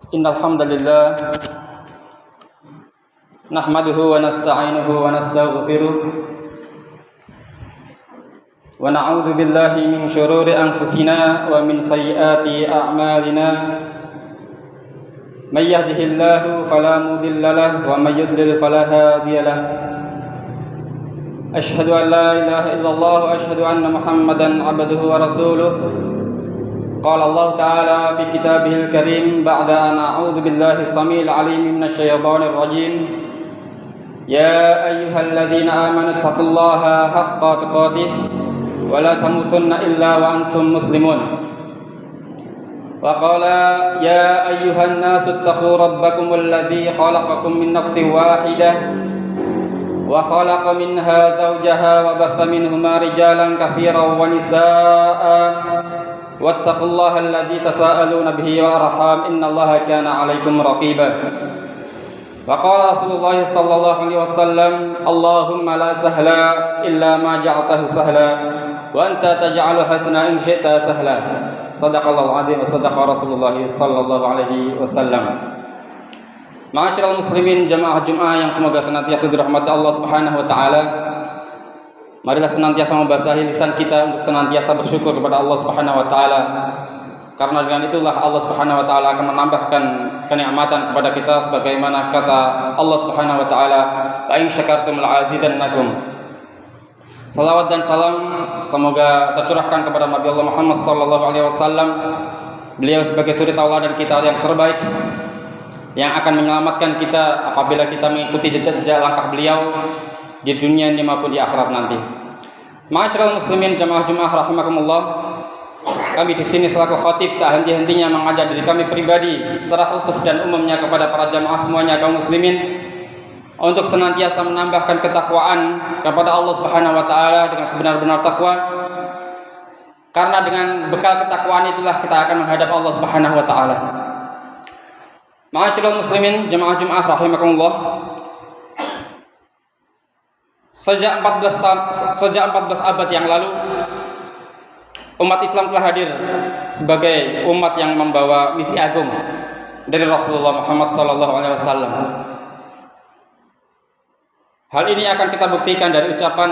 Innal hamdalillah nahmaduhu wa nasta'inuhu wa nastaghfiruh wa na'udzu billahi min shururi anfusina wa min sayyiati a'malina may yahdihillahu fala mudilla lahu wa may yudlil fala hadiya lahu asyhadu an la ilaha illallah wa asyhadu anna muhammadan 'abduhu wa rasuluh. Qala Allah Ta'ala fi kitabihil karim ba'da an a'udzu billahi as-sami'il 'alim minasy syaithanir rajim. Ya ayyuhalladzina amanu taqullaha haqqa tuqatih wa la tamutunna illa wa antum muslimun. Wa qala ya ayyuhan nasu taqu rabbakumul ladzi khalaqakum min nafsin wahidah wa khalaqa minha zawjaha wa batha minhuma rijalan katsiran wa nisaa'a wattaqullaha alladzi tasaaluna bihi wal arham innallaha kana 'alaikum raqiba. Wa qala Rasulullah sallallahu alaihi wasallam Allahumma la sahla illa ma ja'altahu sahla wa anta taj'alu hasana in syi'ta sahla. Shadaqallahu 'azim wa shadaqa Rasulullah sallallahu alaihi wasallam. Ma'asyiral muslimin jamaah Jumat yang semoga senantiasa dirahmati Allah Subhanahu wa taala. Marilah senantiasa membasahi lisan kita untuk senantiasa bersyukur kepada Allah Subhanahu wa taala. Karena dengan itulah Allah Subhanahu wa taala akan menambahkan kenikmatan kepada kita sebagaimana kata Allah Subhanahu wa taala, "La in syakartum la'azidannakum." Salawat dan salam semoga tercurahkan kepada Nabi Allah Muhammad sallallahu alaihi wasallam. Beliau sebagai suri tauladan kita yang terbaik yang akan menyelamatkan kita apabila kita mengikuti jejak langkah beliau di dunia ini maupun di akhirat nanti. Ma'asyiral muslimin jamaah Jumat rahimakumullah. Kami di sini selaku khatib tak henti-hentinya mengajak diri kami pribadi secara khusus dan umumnya kepada para jamaah semuanya kaum muslimin untuk senantiasa menambahkan ketakwaan kepada Allah Subhanahu wa taala dengan sebenar-benar takwa. Karena dengan bekal ketakwaan itulah kita akan menghadap Allah Subhanahu wa taala. Ma'asyiral muslimin jamaah Jumat rahimakumullah. Sejak 14 abad yang lalu umat Islam telah hadir sebagai umat yang membawa misi agung dari Rasulullah Muhammad sallallahu alaihi wasallam. Hal ini akan kita buktikan dari ucapan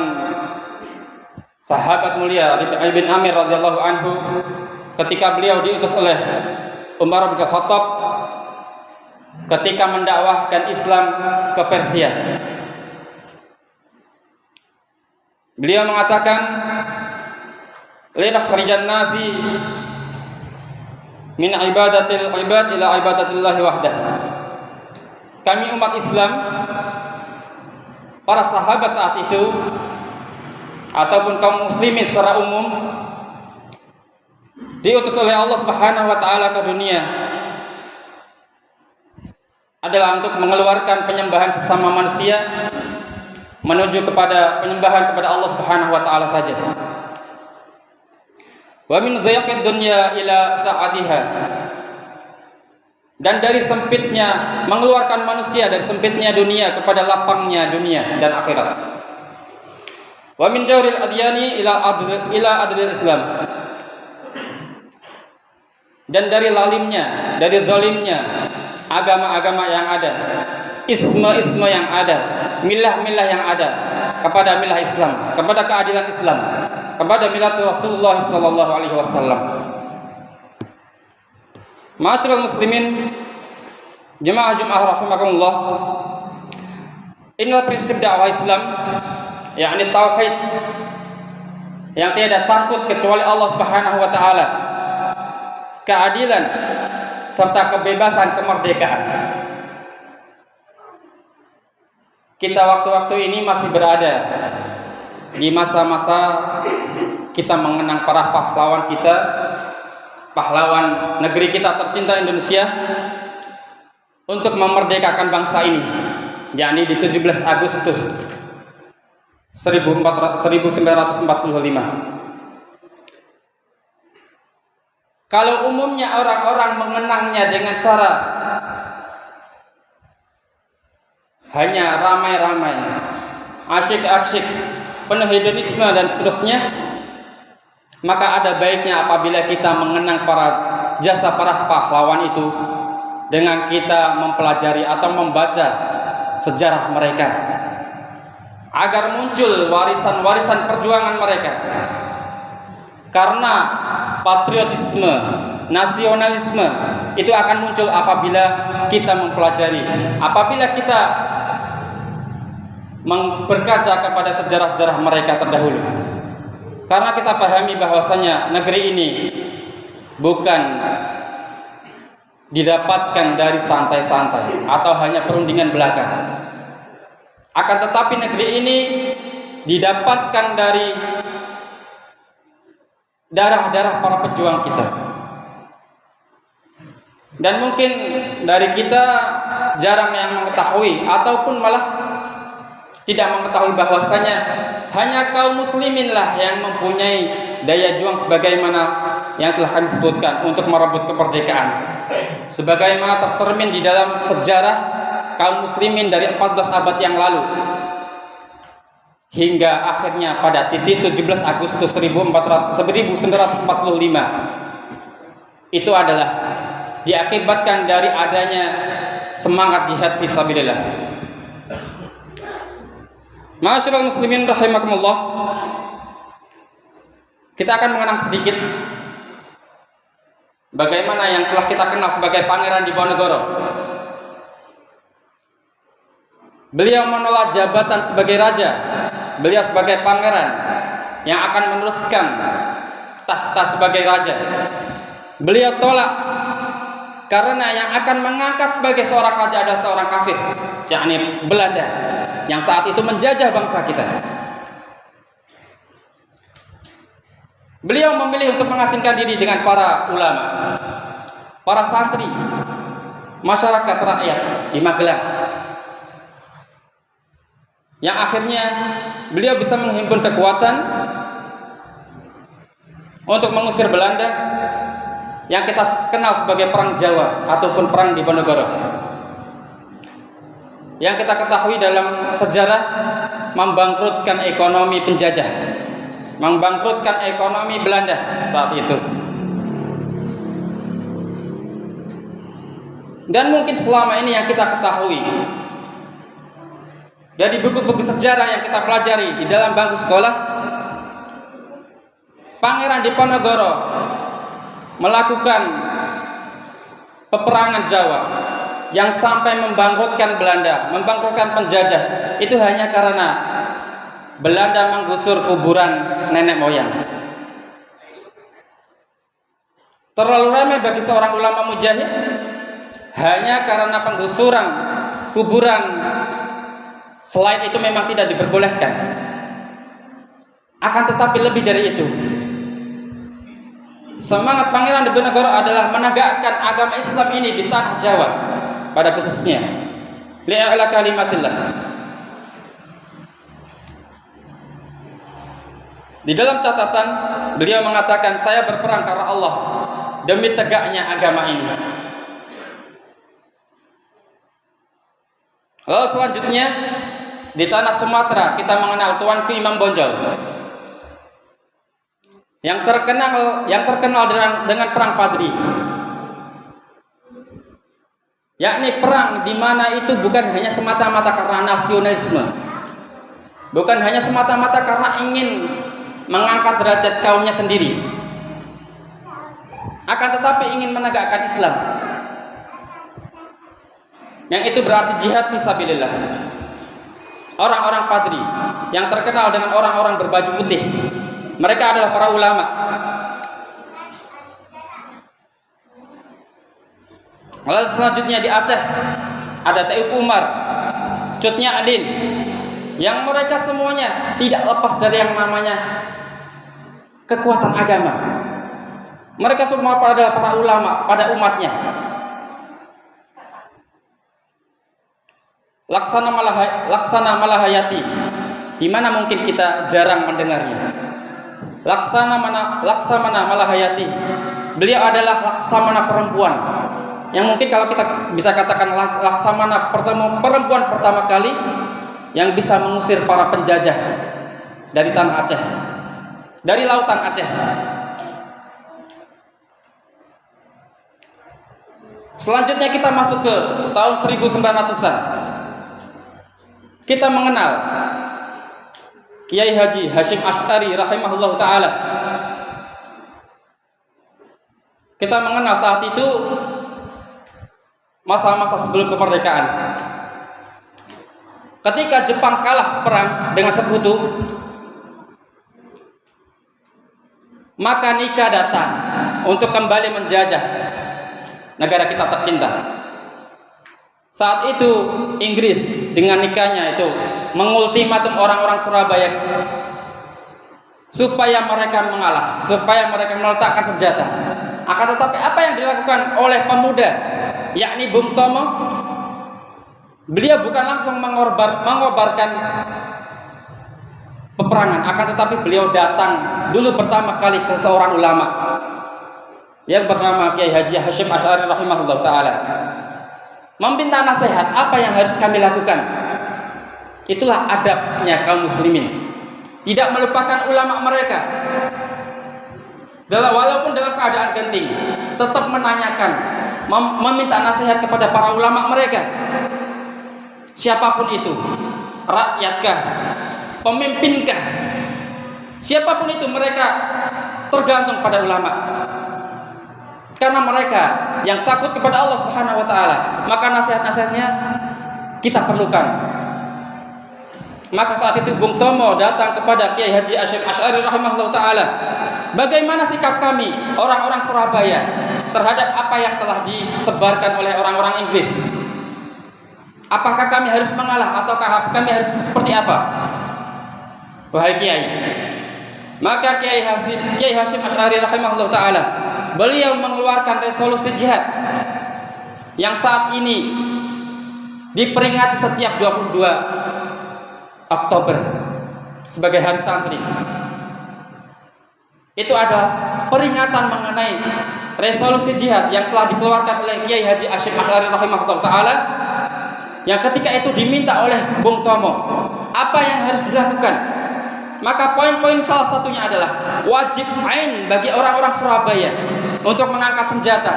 sahabat mulia Rabi' bin Amir radhiyallahu anhu ketika beliau diutus oleh Umar bin Khattab ketika mendakwahkan Islam ke Persia. Beliau mengatakan, "Linakhrijan nasi min ibadatil ibad ila ibadatillahi wahdah." Kami umat Islam, para sahabat saat itu ataupun kaum muslimin secara umum diutus oleh Allah Subhanahu wa taala ke dunia adalah untuk mengeluarkan penyembahan sesama manusia menuju kepada penyembahan kepada Allah Subhanahu wa taala saja. Wa min dhayqid dunya ila sa'atiha. Dan dari sempitnya mengeluarkan manusia dari sempitnya dunia kepada lapangnya dunia dan akhirat. Wa min jawril adyani ila adlil Islam. Dan dari lalimnya, dari zalimnya agama-agama yang ada, isma-isma yang ada, milah-milah yang ada kepada milah Islam, kepada keadilan Islam, kepada milah Rasulullah sallallahu alaihi wasallam. Ma'asyiral muslimin jemaah Jumat rahimakumullah. Inilah prinsip dakwah Islam, yakni tauhid yang tiada takut kecuali Allah Subhanahu wa taala, keadilan serta kebebasan kemerdekaan. Kita waktu-waktu ini masih berada di masa-masa kita mengenang para pahlawan kita, pahlawan negeri kita tercinta Indonesia untuk memerdekakan bangsa ini, yakni di 17 Agustus 1945. Kalau umumnya orang-orang mengenangnya dengan cara hanya ramai-ramai, asyik-asyik, penuh hedonisme dan seterusnya, maka ada baiknya apabila kita mengenang jasa para pahlawan itu dengan kita mempelajari atau membaca sejarah mereka, agar muncul warisan-warisan perjuangan mereka. Karena patriotisme, nasionalisme itu akan muncul apabila kita mempelajari, apabila kita berkaca kepada sejarah-sejarah mereka terdahulu. Karena kita pahami bahwasanya negeri ini bukan didapatkan dari santai-santai atau hanya perundingan belaka. Akan tetapi negeri ini didapatkan dari darah-darah para pejuang kita. Dan mungkin dari kita jarang yang mengetahui ataupun malah tidak mengetahui bahwasanya hanya kaum musliminlah yang mempunyai daya juang sebagaimana yang telah kami sebutkan untuk merebut kemerdekaan, sebagaimana tercermin di dalam sejarah kaum muslimin dari 14 abad yang lalu hingga akhirnya pada titik 17 Agustus 1945 itu adalah diakibatkan dari adanya semangat jihad fisabilillah. Ma'asyiral muslimin rahimakumullah, kita akan mengenang sedikit bagaimana yang telah kita kenal sebagai Pangeran Diponegoro. Beliau menolak jabatan sebagai raja, beliau sebagai pangeran yang akan meneruskan tahta sebagai raja. Beliau tolak karena yang akan mengangkat sebagai seorang raja adalah seorang kafir, yakni Belanda yang saat itu menjajah bangsa kita. Beliau memilih untuk mengasingkan diri dengan para ulama, para santri, masyarakat rakyat di Magelang, yang akhirnya beliau bisa menghimpun kekuatan untuk mengusir Belanda yang kita kenal sebagai Perang Jawa ataupun Perang Diponegoro, yang kita ketahui dalam sejarah membangkrutkan ekonomi penjajah, membangkrutkan ekonomi Belanda saat itu. Dan mungkin selama ini yang kita ketahui dari buku-buku sejarah yang kita pelajari di dalam bangku sekolah, Pangeran Diponegoro melakukan peperangan Jawa yang sampai membangkrutkan Belanda, membangkrutkan penjajah, itu hanya karena Belanda menggusur kuburan nenek moyang. Terlalu remeh bagi seorang ulama mujahid hanya karena penggusuran kuburan. Selain itu memang tidak diperbolehkan. Akan tetapi lebih dari itu, semangat Pangeran Diponegoro adalah menegakkan agama Islam ini di tanah Jawa pada khususnya. Li'a'la kalimatillah. Di dalam catatan beliau mengatakan, saya berperang karena Allah demi tegaknya agama ini. Lalu selanjutnya di tanah Sumatera kita mengenal Tuanku Imam Bonjol yang terkenal dengan perang Padri, yakni perang di mana itu bukan hanya semata-mata karena nasionalisme, bukan hanya semata-mata karena ingin mengangkat derajat kaumnya sendiri, akan tetapi ingin menegakkan Islam, yang itu berarti jihad fisabilillah. Orang-orang Padri yang terkenal dengan orang-orang berbaju putih, mereka adalah para ulama. Lalu selanjutnya di Aceh ada Teuku Umar, Cutnya Adin, yang mereka semuanya tidak lepas dari yang namanya kekuatan agama. Mereka semua adalah para ulama pada umatnya. Laksana Malahayati, di mana mungkin kita jarang mendengarnya. Laksamana Malahayati, beliau adalah laksamana perempuan, yang mungkin kalau kita bisa katakan laksamana perempuan pertama kali yang bisa mengusir para penjajah dari tanah Aceh, dari lautan Aceh. Selanjutnya kita masuk ke tahun 1900-an. Kita mengenal Kiai Haji Hasyim Asy'ari rahimahullah ta'ala. Kita mengenal saat itu masa-masa sebelum kemerdekaan. Ketika Jepang kalah perang dengan sekutu, maka Nika datang untuk kembali menjajah negara kita tercinta. Saat itu Inggris dengan Nikanya itu mengultimatum orang-orang Surabaya supaya mereka mengalah, supaya mereka meletakkan senjata. Akan tetapi apa yang dilakukan oleh pemuda, yakni Bung Tomo, beliau bukan langsung mengobarkan peperangan, akan tetapi beliau datang dulu pertama kali ke seorang ulama yang bernama Kiai Haji Hasyim Asy'ari rahimahullah ta'ala, meminta nasihat apa yang harus kami lakukan. Itulah adabnya kaum muslimin, tidak melupakan ulama mereka. Walaupun dalam keadaan genting, tetap menanyakan, meminta nasihat kepada para ulama mereka. Siapapun itu, rakyatkah, pemimpinkah, siapapun itu, mereka tergantung pada ulama. Karena mereka yang takut kepada Allah Subhanahu wa ta'ala, maka nasihat-nasihatnya kita perlukan. Maka saat itu Bung Tomo datang kepada Kiai Haji Hasyim Asy'ari rahimahullah ta'ala. Bagaimana sikap kami orang-orang Surabaya terhadap apa yang telah disebarkan oleh orang-orang Inggris? Apakah kami harus mengalah ataukah kami harus seperti apa? Wahai Kiai. Maka Kiai Hasyim Asy'ari rahimahullah ta'ala, beliau mengeluarkan resolusi jihad yang saat ini diperingati setiap 22 Oktober sebagai Hari Santri. Itu adalah peringatan mengenai resolusi jihad yang telah dikeluarkan oleh Kiai Haji Hasyim Asy'ari rahimahullah ta'ala, yang ketika itu diminta oleh Bung Tomo apa yang harus dilakukan. Maka poin-poin salah satunya adalah wajib ain bagi orang-orang Surabaya untuk mengangkat senjata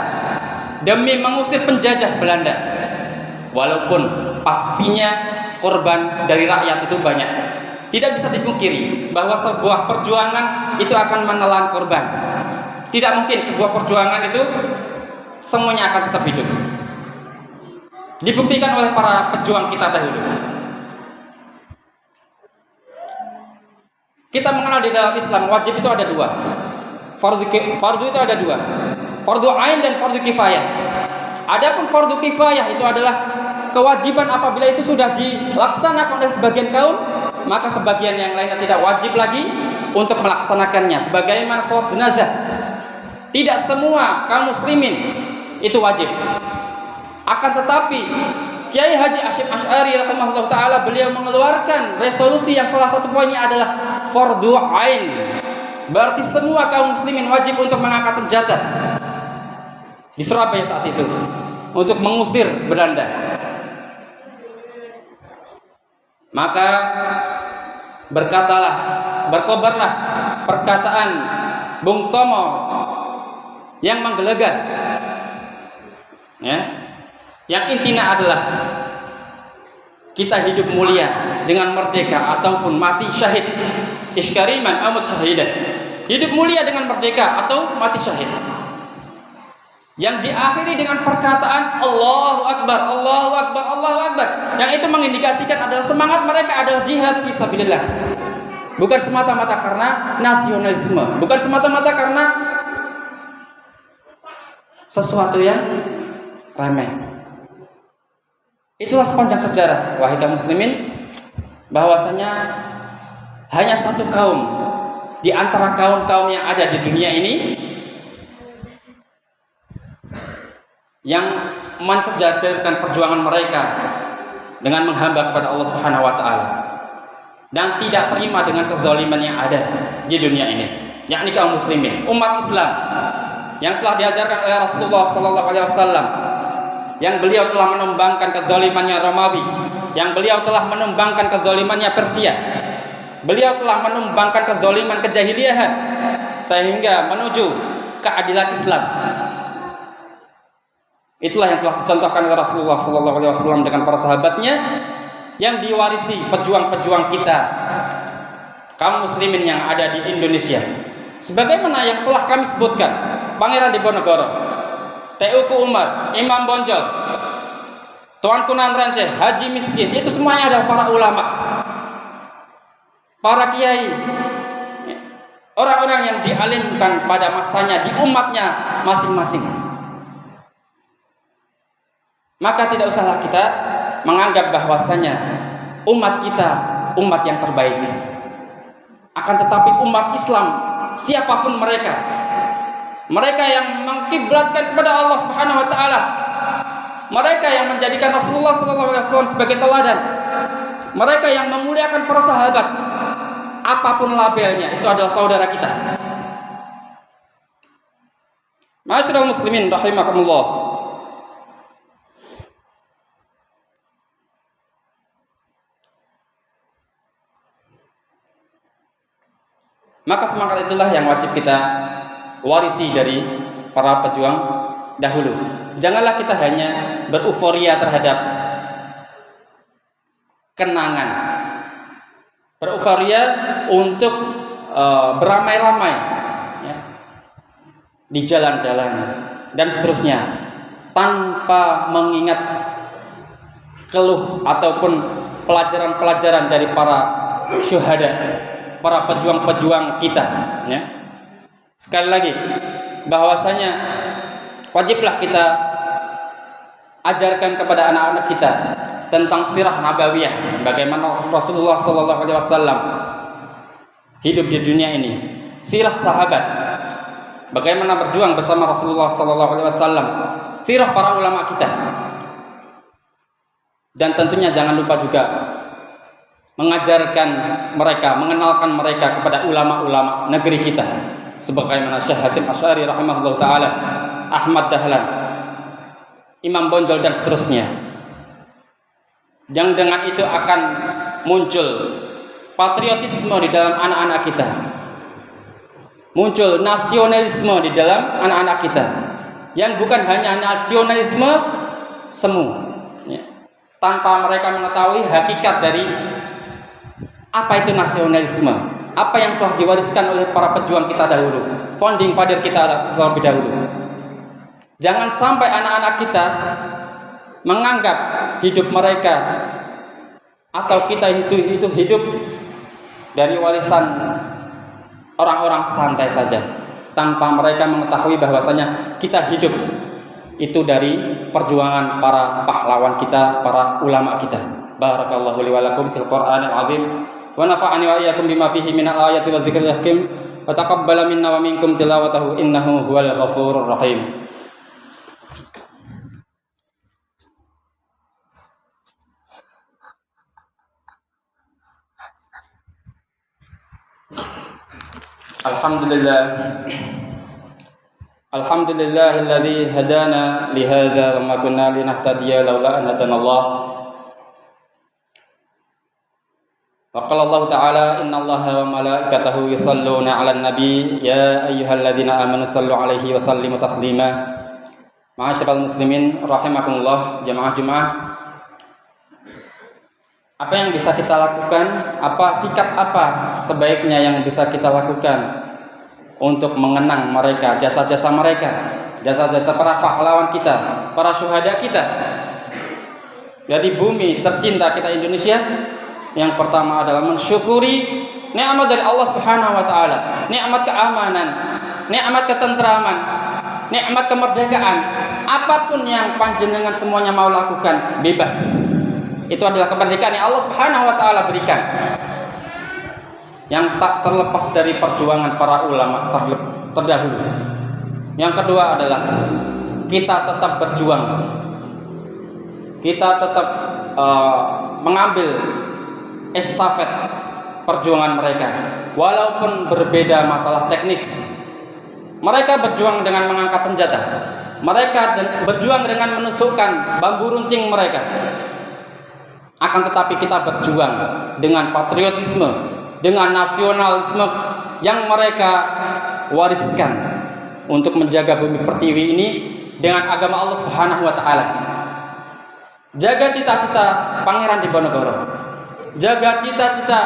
demi mengusir penjajah Belanda. Walaupun pastinya korban dari rakyat itu banyak, tidak bisa dipungkiri bahwa sebuah perjuangan itu akan menelan korban. Tidak mungkin sebuah perjuangan itu semuanya akan tetap hidup. Dibuktikan oleh para pejuang kita dahulu. Kita mengenal di dalam Islam wajib itu ada dua. Fardu itu ada dua, fardu ain dan fardu kifayah. Adapun fardu kifayah itu adalah kewajiban apabila itu sudah dilaksanakan oleh sebagian kaum, maka sebagian yang lainnya tidak wajib lagi untuk melaksanakannya. Sebagaimana sholat jenazah, tidak semua kaum muslimin itu wajib. Akan tetapi Kiai Haji Hasyim Asy'ari rahimahullah ta'ala, beliau mengeluarkan resolusi yang salah satu poinnya adalah fardu ain. Berarti semua kaum muslimin wajib untuk mengangkat senjata di Surabaya saat itu untuk mengusir Belanda. Maka berkobarlah perkataan Bung Tomo yang menggelegar, ya, yang intinya adalah kita hidup mulia dengan merdeka ataupun mati syahid. Iskariman amut syahidan, hidup mulia dengan merdeka atau mati syahid. Yang diakhiri dengan perkataan Allahu Akbar, Allahu Akbar, Allahu Akbar. Yang itu mengindikasikan adalah semangat mereka adalah jihad fisabilillah. Bukan semata-mata karena nasionalisme, bukan semata-mata karena sesuatu yang remeh. Itulah sepanjang sejarah, wahai kaum muslimin, bahwasanya hanya satu kaum di antara kaum-kaum yang ada di dunia ini yang mensejajarkan perjuangan mereka dengan menghamba kepada Allah Subhanahu wa ta'ala dan tidak terima dengan kezaliman yang ada di dunia ini, yakni kaum muslimin, umat Islam yang telah diajarkan oleh Rasulullah sallallahu alaihi wasallam, yang beliau telah menumbangkan kezalimannya Romawi, yang beliau telah menumbangkan kezalimannya Persia, beliau telah menumbangkan kezaliman kejahiliahan sehingga menuju keadilan Islam. Itulah yang telah dicontohkan oleh Rasulullah SAW dengan para sahabatnya, yang diwarisi pejuang-pejuang kita, kaum muslimin yang ada di Indonesia. Sebagaimana yang telah kami sebutkan, Pangeran Diponegoro, TUku Umar, Imam Bonjol, Tuan Kunan Ranceh, Haji Miskin, itu semuanya adalah para ulama, para kiai, orang-orang yang dialimkan pada masanya di umatnya masing-masing. Maka tidak usahlah kita menganggap bahwasanya umat kita umat yang terbaik. Akan tetapi umat Islam, siapapun mereka, mereka yang mengkiblatkan kepada Allah Subhanahu wa taala, mereka yang menjadikan Rasulullah SAW sebagai teladan, mereka yang memuliakan para sahabat, apapun labelnya, itu adalah saudara kita. Ma'asyiral muslimin rahimakumullah. Maka semangat itulah yang wajib kita warisi dari para pejuang dahulu. Janganlah kita hanya beruforia terhadap kenangan, beruforia untuk beramai-ramai ya, di jalan-jalan dan seterusnya, tanpa mengingat keluh ataupun pelajaran-pelajaran dari para syuhada, para pejuang-pejuang kita ya. Sekali lagi, bahwasanya wajiblah kita ajarkan kepada anak-anak kita tentang sirah nabawiyah, bagaimana Rasulullah SAW hidup di dunia ini, sirah sahabat, bagaimana berjuang bersama Rasulullah SAW, sirah para ulama kita, dan tentunya jangan lupa juga mengajarkan mereka, mengenalkan mereka kepada ulama-ulama negeri kita, sebagaimana Syekh Hasyim Asy'ari rahimahullah taala, Ahmad Dahlan, Imam Bonjol dan seterusnya. Yang dengan itu akan muncul patriotisme di dalam anak-anak kita, muncul nasionalisme di dalam anak-anak kita, yang bukan hanya nasionalisme semu ya, tanpa mereka mengetahui hakikat dari apa itu nasionalisme, apa yang telah diwariskan oleh para pejuang kita dahulu, founding father kita terlebih dahulu. Jangan sampai anak-anak kita menganggap hidup mereka atau kita itu hidup dari warisan orang-orang santai saja, tanpa mereka mengetahui bahwasanya kita hidup itu dari perjuangan para pahlawan kita, para ulama kita. Barakallahu li wa lakum fil Qur'anil azim. Wa nafa'ani wa iyyakum bima fihi minal ayati wa dzikril hakim wa taqabbala minna wa minkum tilawatahu innahu huwal ghafurur rahim. Alhamdulillahilladzi hadana li hadza wa ma kunna linahtadiya laula an hadanallah. Wa qala Allah ta'ala innallaha wa malaikatahu yusholluna 'alan nabi ya ayyuhalladzina amanu shallu 'alaihi wa sallimu taslima. Ma'asyiral muslimin rahimakumullah, jamaah Jumat. Apa yang bisa kita lakukan? Apa sikap apa sebaiknya yang bisa kita lakukan untuk mengenang mereka, jasa-jasa mereka, jasa-jasa para pahlawan kita, para syuhada kita dari bumi tercinta kita Indonesia? Yang pertama adalah mensyukuri nikmat dari Allah Subhanahu wa taala, nikmat keamanan, nikmat ketentraman, nikmat kemerdekaan. Apapun yang panjenengan semuanya mau lakukan, bebas. Itu adalah kemerdekaan yang Allah Subhanahu wa taala berikan, yang tak terlepas dari perjuangan para ulama terdahulu. Yang kedua adalah kita tetap berjuang, kita tetap mengambil estafet perjuangan mereka, walaupun berbeda masalah teknis. Mereka berjuang dengan mengangkat senjata, mereka berjuang dengan menusukkan bambu runcing mereka. Akan tetapi kita berjuang dengan patriotisme, dengan nasionalisme yang mereka wariskan untuk menjaga bumi pertiwi ini dengan agama Allah Subhanahu wa taala. Jaga cita-cita Pangeran Diponegoro. Jaga cita-cita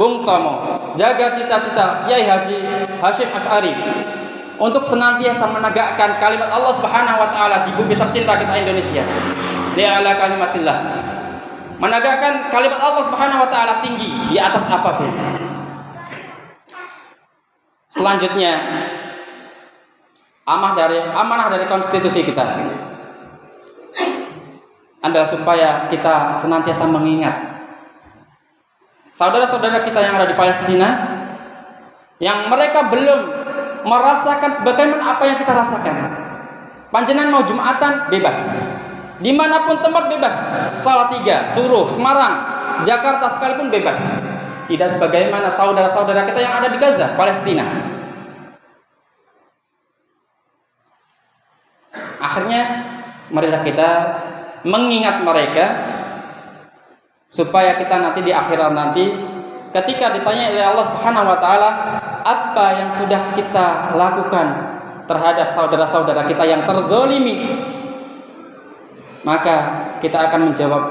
Bung Tomo. Jaga cita-cita Kiai Haji Hasyim Asy'ari untuk senantiasa menegakkan kalimat Allah Subhanahu wa taala di bumi tercinta kita Indonesia. Li'ala kalimatillah. Menegakkan kalimat Allah Subhanahu wa taala tinggi di atas apapun. Selanjutnya, amanah dari konstitusi kita adalah supaya kita senantiasa mengingat saudara-saudara kita yang ada di Palestina, yang mereka belum merasakan sebagaimana apa yang kita rasakan. Panjenengan mau Jumatan bebas, dimanapun tempat bebas, Salatiga, Suruh, Semarang, Jakarta sekalipun bebas. Tidak sebagaimana saudara-saudara kita yang ada di Gaza, Palestina. Akhirnya marilah kita mengingat mereka supaya kita nanti di akhirat nanti ketika ditanya oleh Allah Subhanahu wa taala apa yang sudah kita lakukan terhadap saudara-saudara kita yang terzalimi, maka kita akan menjawab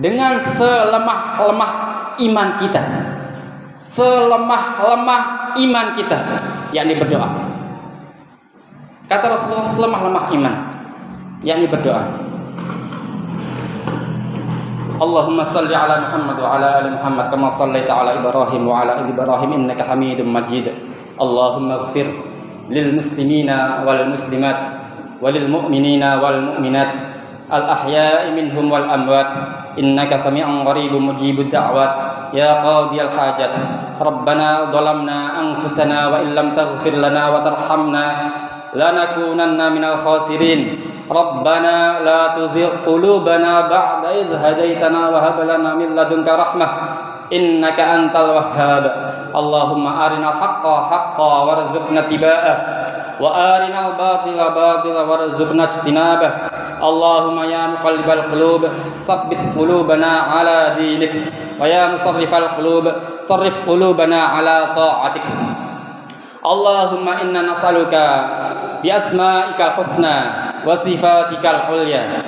dengan selemah-lemah iman kita. Selemah-lemah iman kita, yakni berdoa. Kata Rasulullah, selemah-lemah iman, yakni berdoa. Allahumma salli ala Muhammad wa ala ali Muhammad kama sallaita ala Ibrahim wa ala ali Ibrahim innaka Hamidum Majid. Allahumma ighfir lil muslimina wal muslimat walil mu'minina wal mu'minat al ahya'i minhum wal amwat innaka sami'un qaribun mujibud da'wat ya qadiyal hajat. Rabbana dhalamna anfusana wa illam taghfir lana wa tarhamna lanakunanna minal khasirin. Rabbana la tuzigh qulubana ba'da idh hadaitana wa hab lana min ladunka rahmah innaka antal wahhab. Allahumma arinal haqqa haqqan warzuqna ittiba'ah wa arinal batila batila warzuqna ijtinabah. Allahumma ya muqallibal qulub tsabbit qulubana ala dinik wa ya musarrifal qulub sarrif qulubana ala ta'atik. Allahumma inna nas'aluka bi asma'ikal husna wa sifatikal ulya.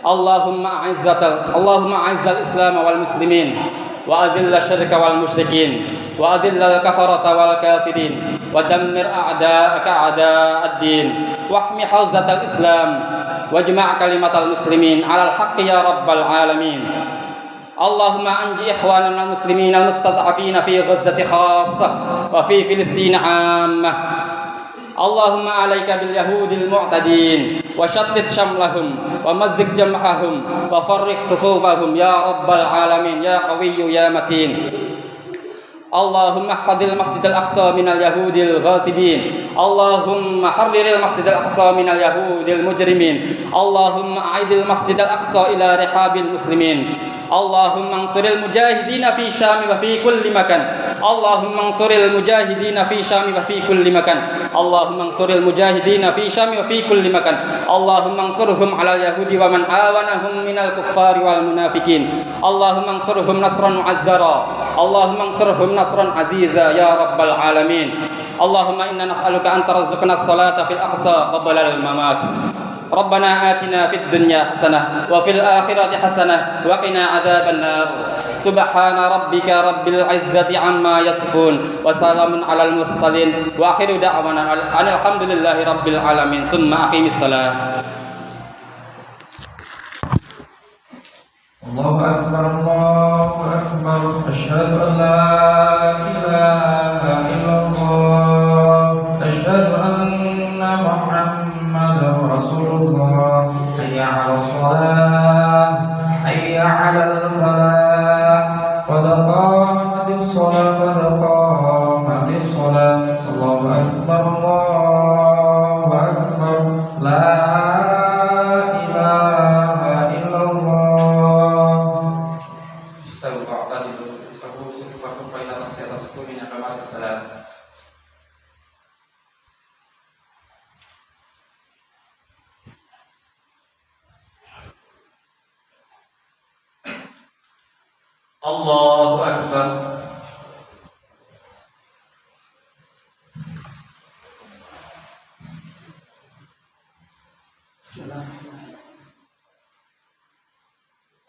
Allahumma a'izzal Islam wal muslimin wa adhilla syirka wal musyrikin wa adhilla al kafarata wal kafirin wa dammir a'da'aka a'da'ad-din wa ahmi hawzatal Islam wajma' kalimatal muslimin 'alal haqqi ya rabbal alamin. Allahumma anji ikhwanana muslimin al-mustad'afina fi Ghazzati khassah wa fi Filistin 'ammah. Allahumma alaika bil yahudil mu'tadin wa shattit syamlahum wa mazzik jam'ahum wa farriq sufufahum ya rabbal alamin ya qawiyyu ya matin. Allahumma ihfadil masjidal aqsa minal yahudil ghasibin. Allahumma harriril masjidal aqsa minal yahudil mujrimin. Allahumma a'idil masjidal aqsa ila rihabil muslimin. Allahumma ansuril mujahidina fi Syam wa fi kulli makan. Allahumma ansuril mujahidina fi Syam wa fi kulli makan. Allahumma ansuril mujahidina fi Syam wa fi kulli makan. Allahumma ansurhum 'alal yahudi wa man awanahum minal kuffari wal munafikin. Allahumma ansurhum nasran mu'azzara. Allahumma ansurhum nasran aziza ya rabbal alamin. Allahumma inna nas'aluka an tarzuqna as-salata fil aqsa qabla al-mamat. Rabbana atina fid dunya hasanah wa fil akhirati hasanah wa qina adzaban nar. Subhana rabbika rabbil izzati amma yasifun wa salamun alal mursalin wa akhiru da'wana alhamdulillahi rabbil alamin. Tsumma aqimis salah. Allahu akbar Allahu akbar asyhadu an la ilaha illallah asyhadu anna Muhammadar Rasulullah. Hayya 'alas shalah hayya 'alal falah qad qamatis shalah qad qamatis shalah. Allahu akbar Allahu akbar la Allahu akbar.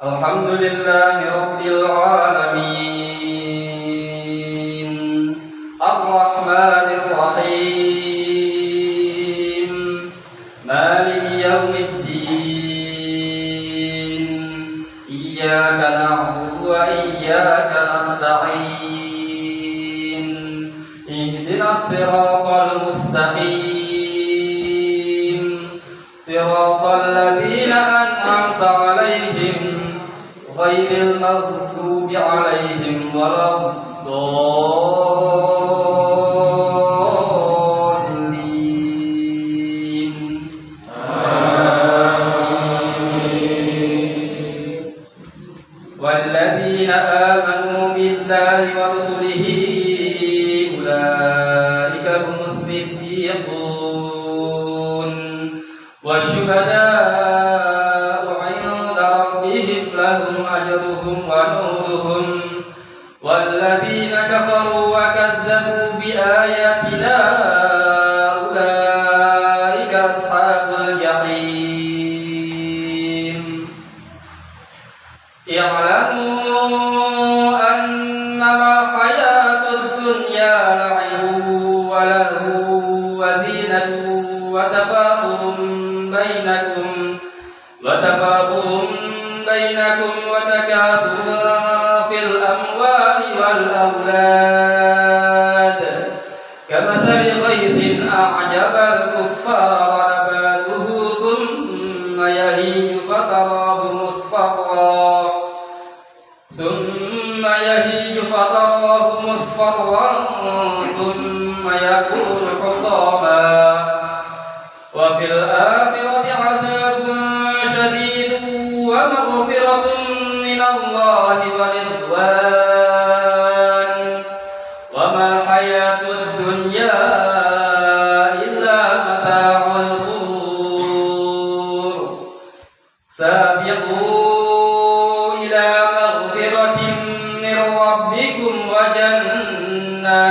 Alhamdulillahi Rabbil Alamin Ar-Rahmanir Rahim Maliki Yawmiddin Iyyaka na'budu wa iyyaka nasta'in Ihdinas siratal mustaqim Siratal ladzina an'amta 'alaihim غير المغضوب عليهم ولا الضالين والذين آمنوا بالله ورسله أولئك هم الصديقون والشهداء عند ربهم لهم أجرهم ونورهم والذين كفروا وكذبوا بآياتنا أولئك أصحاب الجحيم اعلموا أنما الحياة الدنيا لعب ولهو وزينة بينكم وتكاثر في الأموال والأولاد كمثل غيث أعجب الكفار نباته ثم يهيج فتراه مصفرا ثم يكون حطاما وفي الآخرة عذاب شديد ومغفرة من الله ورضوان وما الحياة الدنيا إلا متاع الغرور سابقوا إلى مغفرة من ربكم وجنة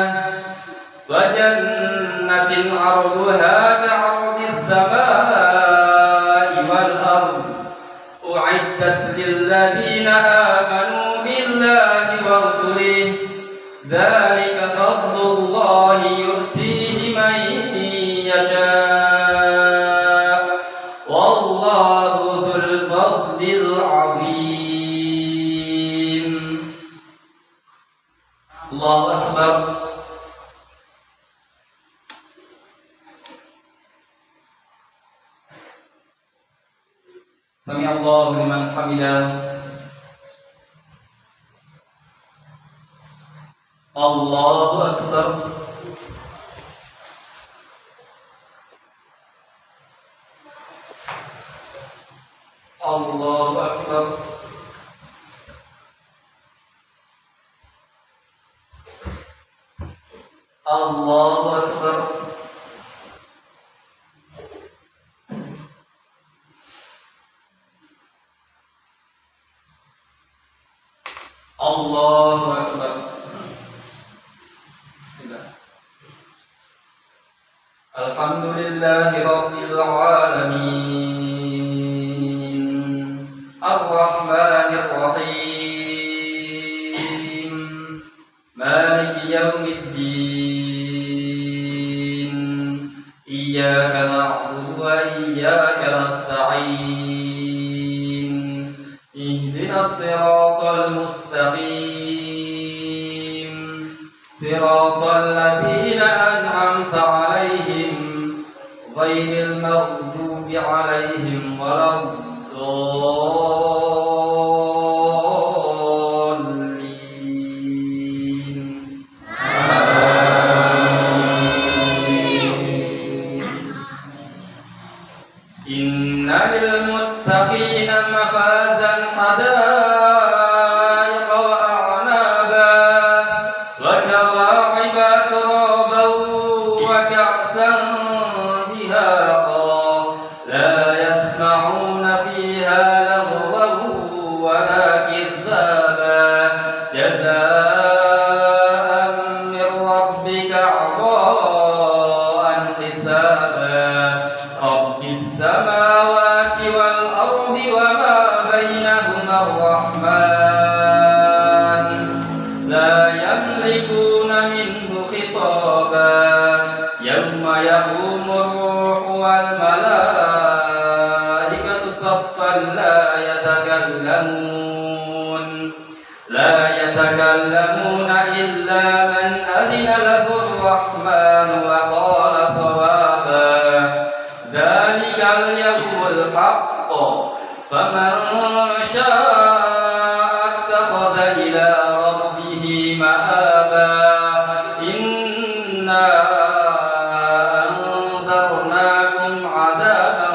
عرضها كعرض السماء والأرض أعدت للذين آمنوا بالله ورسله ذلك فضل الله يؤتيه من يشاء والله ذو الفضل العظيم الله أكبر سمع الله لمن حمده الله أكبر الله أكبر الله أكبر الله أكبر بسم الله الحمد لله رب العالمين الرحمن الرحيم مالك يوم الدين إياك نعبد وإياك نستعين اهدنا الصراط المستقيم صراط الذين أنعمت عليهم غير المغضوب عليهم ولا الضالين إن للمتقين مفازا حدائق وأعنابا وكواعب أترابا وكأسا دهاقا لا يسمعون فيها لغوا ولا كذابا جزاء من ربك عطاء حسابا رب السماوات ذلك اليوم الحق فمن شاء اتخذ إلى ربه مآبا إنا أنذرناكم عذابا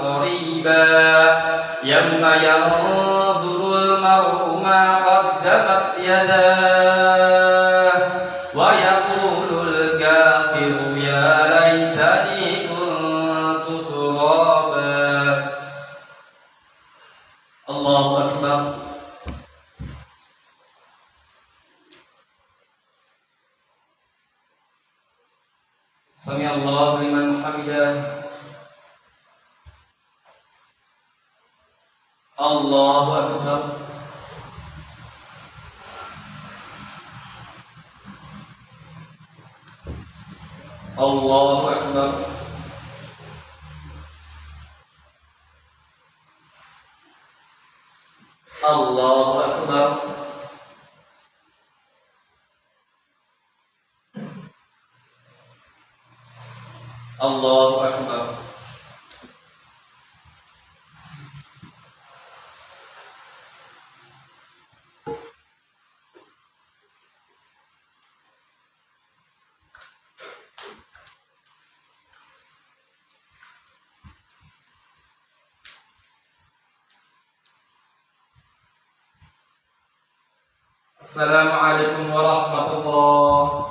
قريبا يوم ينظر المرء ما قدمت يداه ويقول الكافر يا ليتني كنت ترابا. الله أكبر. سمع الله لمن حمده. الله أكبر. الله أكبر. الله أكبر. الله أكبر. Assalamualaikum warahmatullahi wabarakatuh.